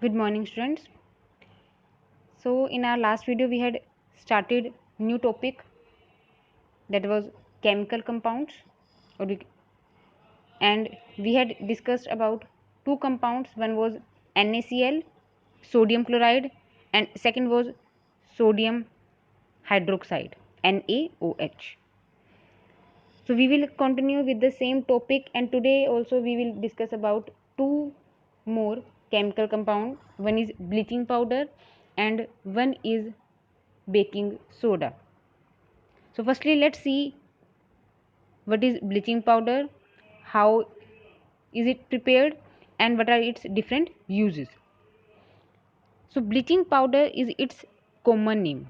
Good morning, students. So in our last video we had started new topic, that was chemical compounds, or and we had discussed about two compounds. One was NaCl, sodium chloride, and second was sodium hydroxide, NaOH. So we will continue with the same topic, and today also we will discuss about two more chemical compound. One is bleaching powder and one is baking soda. So firstly let's see what is bleaching powder, how is it prepared, and what are its different uses. So bleaching powder is its common name.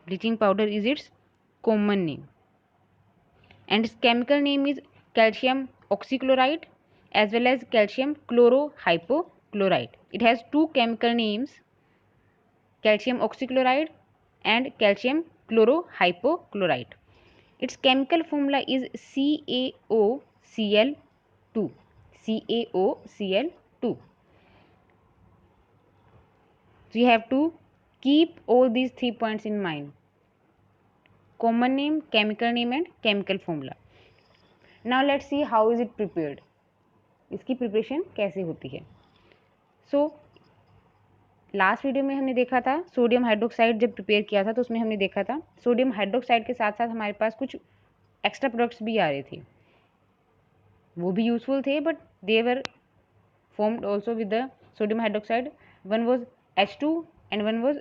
Bleaching powder is its common name, and its chemical name is calcium oxychloride as well as calcium chlorohypochlorite. It has two chemical names, calcium oxychloride and calcium chlorohypochlorite. Its chemical formula is CaOCl2. CaOCl2. So you have to keep all these 3 points in mind: common name, chemical name and chemical formula. Now let's see how is it prepared. इसकी preparation कैसे होती है. So last video में हमने देखा था sodium hydroxide जब prepare किया था तो उसमें हमने देखा था सोडियम हाइड्रोक्साइड के साथ साथ हमारे पास कुछ एक्स्ट्रा प्रोडक्ट्स भी आ रहे थे, वो भी यूजफुल थे, but they were formed also with the sodium hydroxide. One was H2 and one was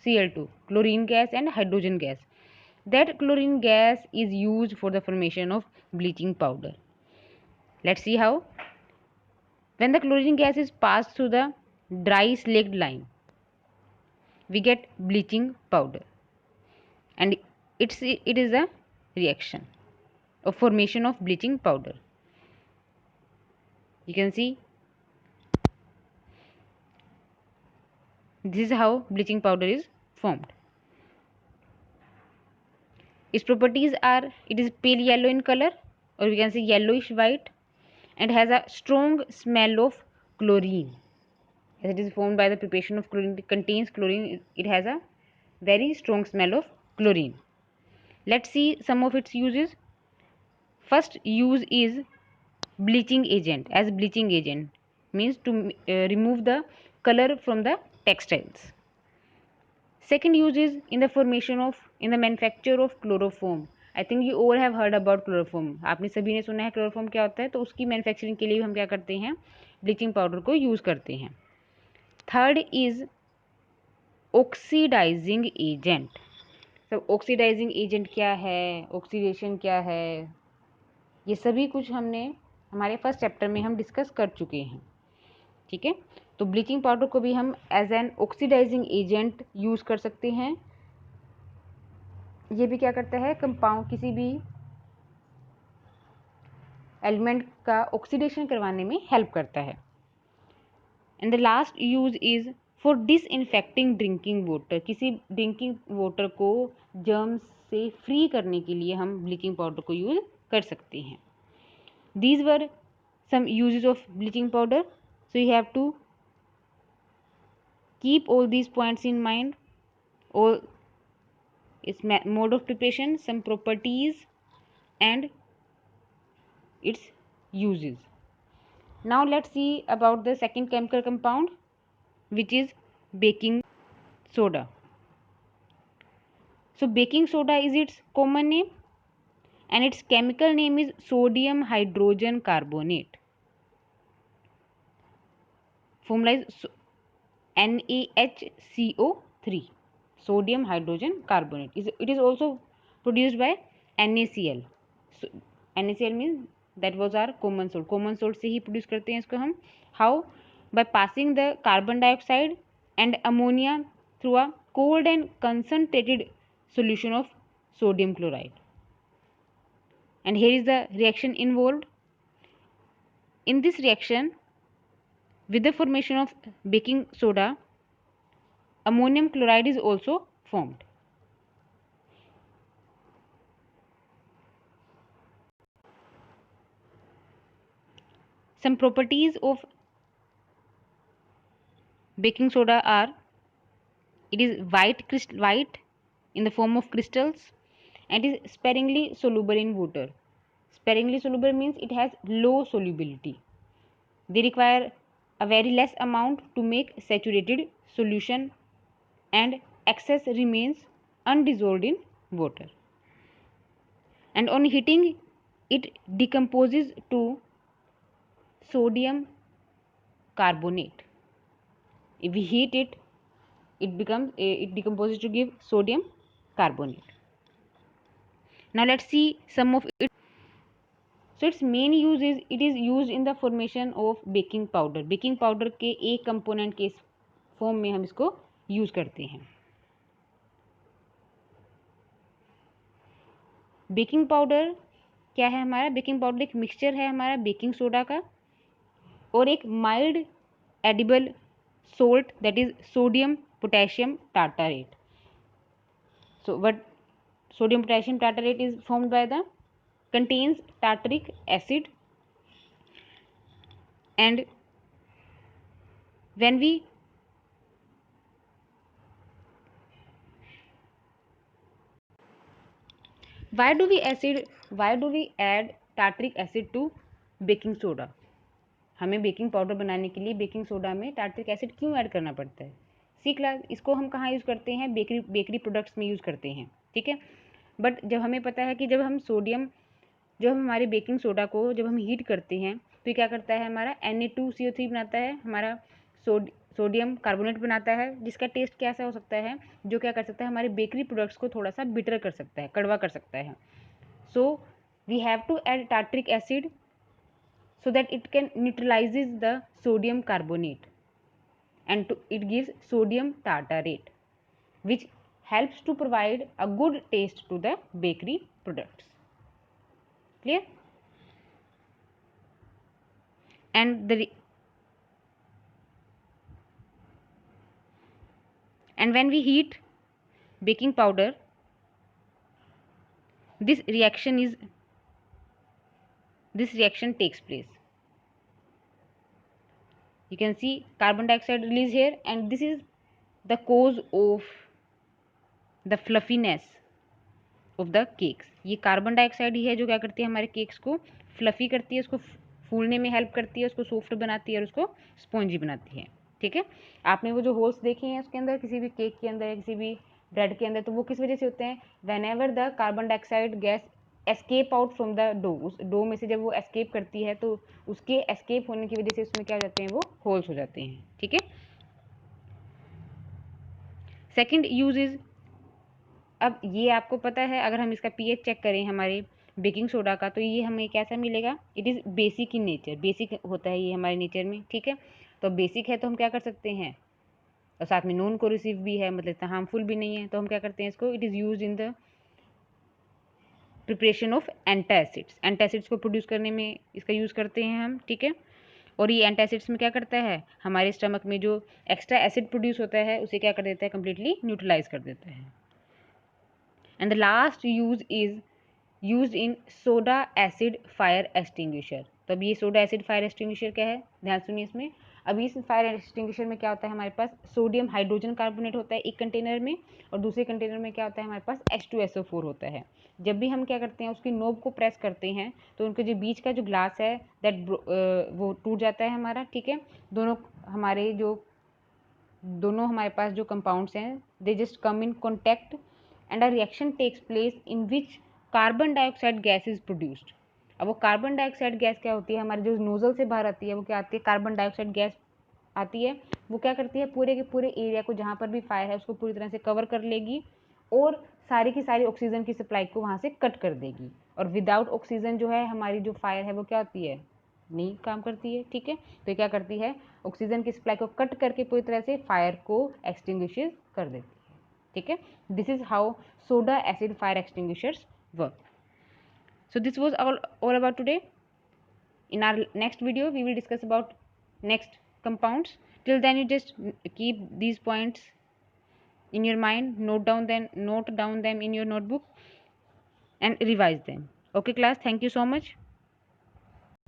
Cl2, chlorine gas and hydrogen gas. That chlorine gas is used for the formation of bleaching powder. Let's see how. When the chlorine gas is passed through the dry slaked lime, we get bleaching powder, and it is a reaction of formation of bleaching powder. You can see this is how bleaching powder is formed. Its properties are, it is pale yellow in color, or we can say yellowish white, and has a strong smell of chlorine. As it is formed by the preparation of chlorine, it contains chlorine, it has a very strong smell of chlorine. Let's see some of its uses. First use is bleaching agent. As bleaching agent means to remove the color from the textiles. Second use is in the formation of, in the manufacture of chloroform. I think you all have heard about chloroform. आपने सभी ने सुना है chloroform क्या होता है. तो उसकी मैन्युफैक्चरिंग के लिए हम क्या करते हैं, ब्लीचिंग पाउडर को यूज़ करते हैं. Third is oxidising agent. सब ऑक्सीडाइजिंग एजेंट क्या है, ऑक्सीडेशन क्या है, ये सभी कुछ हमने हमारे फर्स्ट चैप्टर में हम डिस्कस कर चुके हैं. ठीक है, तो ब्लीचिंग पाउडर को भी हम as an oxidising agent use कर सकते हैं. ये भी क्या करता है, कंपाउंड किसी भी एलिमेंट का ऑक्सीडेशन करवाने में हेल्प करता है. And the last use is for disinfecting drinking water. किसी ड्रिंकिंग वाटर को जर्म्स से फ्री करने के लिए हम ब्लीचिंग पाउडर को यूज कर सकते हैं. These were some uses of bleaching powder. So you have to keep all these points in mind, all its mode of preparation, some properties and its uses. Now let's see about the second chemical compound, which is baking soda. So baking soda is its common name and its chemical name is sodium hydrogen carbonate. Formula is NaHCO3, sodium hydrogen carbonate. It is also produced by NaCl. So, NaCl means that was our common salt. Common salt से ही produce करते हैं इसको हम. How? By passing the carbon dioxide and ammonia through a cold and concentrated solution of sodium chloride. And here is the reaction involved. In this reaction, with the formation of baking soda, ammonium chloride is also formed. Some properties of baking soda are: it is white in the form of crystals, and is sparingly soluble in water. Sparingly soluble means it has low solubility. They require a very less amount to make saturated solution, and excess remains undissolved in water. And on heating, it decomposes to sodium carbonate. If we heat it, it decomposes to give sodium carbonate. Now let's see some of it. So its main use is it is used in the formation of baking powder. Baking powder के एक component के form में हम इसको use करते हैं. Baking powder क्या है हमारा? बेकिंग पाउडर एक मिक्सचर है हमारा बेकिंग सोडा का और एक mild edible salt that is sodium potassium tartrate. So what sodium potassium tartarate is formed by the contains tartaric acid, and when we why do we add tartaric acid to baking soda? हमें baking powder बनाने के लिए baking soda में tartaric acid क्यों add करना पड़ता है? सी class, इसको हम कहाँ यूज़ करते हैं? बेकरी प्रोडक्ट्स में यूज़ करते हैं, ठीक है. बट जब हमें पता है कि जब हम हमारे बेकिंग सोडा को जब हम हीट करते हैं तो क्या करता है? हमारा Na2CO3 बनाता है, हमारा सोडियम कार्बोनेट बनाता है, जिसका टेस्ट कैसा हो सकता है? जो क्या कर सकता है? हमारे बेकरी प्रोडक्ट्स को थोड़ा सा बिटर कर सकता है, कड़वा कर सकता है. So we have to add tartaric acid so that it can neutralizes the sodium carbonate, and it gives sodium tartarate, which helps to provide a good taste to the bakery products. Clear? And when we heat baking powder, this reaction takes place. You can see carbon dioxide release here, and this is the cause of the fluffiness of the cakes. ये carbon dioxide ही है जो क्या करती है? हमारे cakes को fluffy करती है, उसको फूलने में हेल्प करती है, उसको सॉफ्ट बनाती है और उसको स्पॉन्जी बनाती है, ठीक है. आपने वो जो होल्स देखे हैं उसके अंदर, किसी भी केक के अंदर या किसी भी ब्रेड के अंदर, तो वो किस वजह से होते हैं? Whenever the carbon dioxide gas escape out from the dough, उस डो में से जब वो एस्केप करती है तो उसके एस्केप होने की वजह से उसमें क्या हो जाते हैं? वो होल्स हो जाते हैं, ठीक है. सेकेंड यूज इज, अब ये आपको पता है, अगर हम इसका पीएच चेक करें हमारे बेकिंग सोडा का तो ये हमें कैसा मिलेगा? It is basic in nature. Basic होता है ये हमारे नेचर में, ठीक है. तो बेसिक है तो हम क्या कर सकते हैं? और साथ में नॉन कोरोसिव भी है, मतलब इतना हार्मफुल भी नहीं है, तो हम क्या करते हैं इसको? It is use in the preparation of antacids. Antacids को प्रोड्यूस करने में इसका यूज़ करते हैं हम, ठीक है. और ये एंटासिड्स में क्या करता है? हमारे स्टमक में जो एक्स्ट्रा एसिड प्रोड्यूस होता है उसे क्या कर देता है? कंप्लीटली न्यूट्रलाइज कर देता है. And the last use is used in soda acid fire extinguisher. तो अब ये सोडा एसिड फायर एक्सटिंग्विशर क्या है? ध्यान सुनिए इसमें. अभी इस फायर एक्सटिंग्विशर में क्या होता है? हमारे पास सोडियम हाइड्रोजन कार्बोनेट होता है एक कंटेनर में, और दूसरे कंटेनर में क्या होता है? हमारे पास H2SO4 होता है. जब भी हम क्या करते हैं? उसकी नोब को प्रेस करते हैं तो उनके जो बीच का जो ग्लास है दैट वो टूट जाता है हमारा, ठीक है. दोनों हमारे पास जो कंपाउंड्स हैं they just come in contact and a reaction takes place in which carbon dioxide gas is produced. अब वो कार्बन डाइऑक्साइड गैस क्या होती है? हमारे जो नोजल से बाहर आती है वो क्या आती है? कार्बन डाइऑक्साइड गैस आती है. वो क्या करती है? पूरे के पूरे एरिया को जहाँ पर भी फायर है उसको पूरी तरह से कवर कर लेगी और सारी की सारी ऑक्सीजन की सप्लाई को वहाँ से कट कर देगी. और विदाउट ऑक्सीजन जो है हमारी जो फायर है वो क्या होती है? नहीं काम करती है, ठीक है. तो क्या करती है? ऑक्सीजन की सप्लाई को कट करके पूरी तरह से फायर को एक्सटिंग्विश कर देती है, ठीक है. This is how soda acid fire extinguishers work. So this was all about today. In our next video we will discuss about next compounds. Till then you just keep these points in your mind, note down them in your notebook and revise them. Okay class, thank you so much.